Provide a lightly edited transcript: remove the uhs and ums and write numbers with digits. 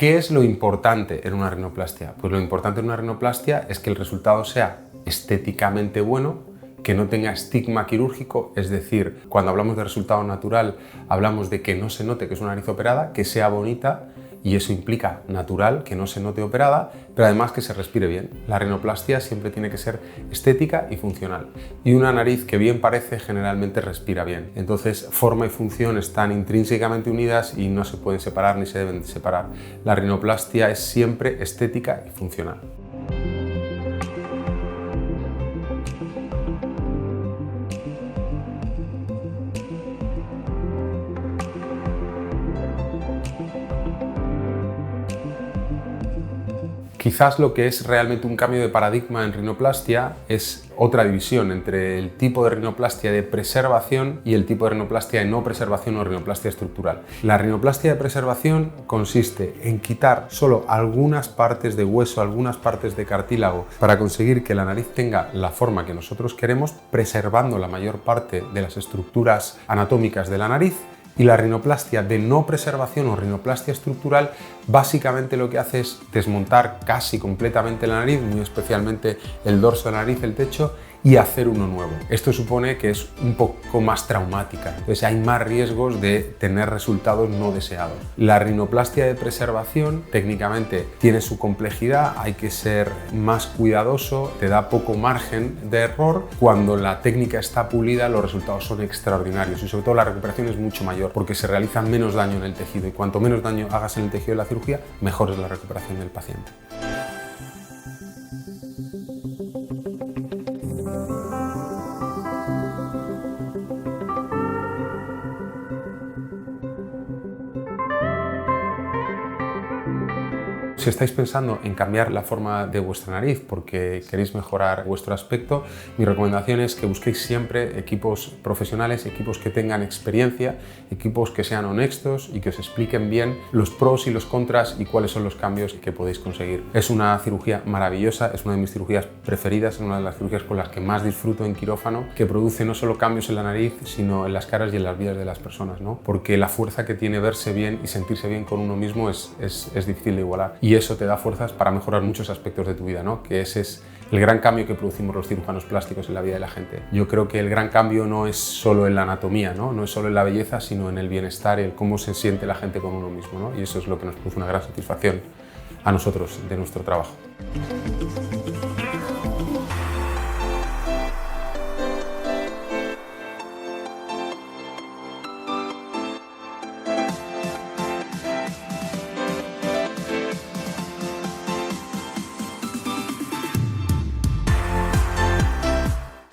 ¿Qué es lo importante en una rinoplastia? Pues lo importante en una rinoplastia es que el resultado sea estéticamente bueno, que no tenga estigma quirúrgico, es decir, cuando hablamos de resultado natural hablamos de que no se note que es una nariz operada, que sea bonita, y eso implica natural, que no se note operada, pero además que se respire bien. La rinoplastia siempre tiene que ser estética y funcional. Y una nariz que bien parece generalmente respira bien. Entonces, forma y función están intrínsecamente unidas y no se pueden separar ni se deben separar. La rinoplastia es siempre estética y funcional. Quizás lo que es realmente un cambio de paradigma en rinoplastia es otra división entre el tipo de rinoplastia de preservación y el tipo de rinoplastia de no preservación o rinoplastia estructural. La rinoplastia de preservación consiste en quitar solo algunas partes de hueso, algunas partes de cartílago para conseguir que la nariz tenga la forma que nosotros queremos, preservando la mayor parte de las estructuras anatómicas de la nariz. Y la rinoplastia de no preservación o rinoplastia estructural básicamente lo que hace es desmontar casi completamente la nariz, muy especialmente el dorso de la nariz, el techo, y hacer uno nuevo. Esto supone que es un poco más traumática, entonces hay más riesgos de tener resultados no deseados. La rinoplastia de preservación técnicamente tiene su complejidad, hay que ser más cuidadoso, te da poco margen de error. Cuando la técnica está pulida, los resultados son extraordinarios y sobre todo la recuperación es mucho mayor porque se realiza menos daño en el tejido, y cuanto menos daño hagas en el tejido de la cirugía, mejor es la recuperación del paciente. Si estáis pensando en cambiar la forma de vuestra nariz porque queréis mejorar vuestro aspecto, mi recomendación es que busquéis siempre equipos profesionales, equipos que tengan experiencia, equipos que sean honestos y que os expliquen bien los pros y los contras y cuáles son los cambios que podéis conseguir. Es una cirugía maravillosa, es una de mis cirugías preferidas, es una de las cirugías con las que más disfruto en quirófano, que produce no solo cambios en la nariz, sino en las caras y en las vidas de las personas, ¿no? Porque la fuerza que tiene verse bien y sentirse bien con uno mismo es difícil de igualar. Y eso te da fuerzas para mejorar muchos aspectos de tu vida, ¿no? Que ese es el gran cambio que producimos los cirujanos plásticos en la vida de la gente. Yo creo que el gran cambio no es solo en la anatomía, ¿no? No es solo en la belleza, sino en el bienestar y el cómo se siente la gente con uno mismo, ¿no? Y eso es lo que nos produce una gran satisfacción a nosotros de nuestro trabajo.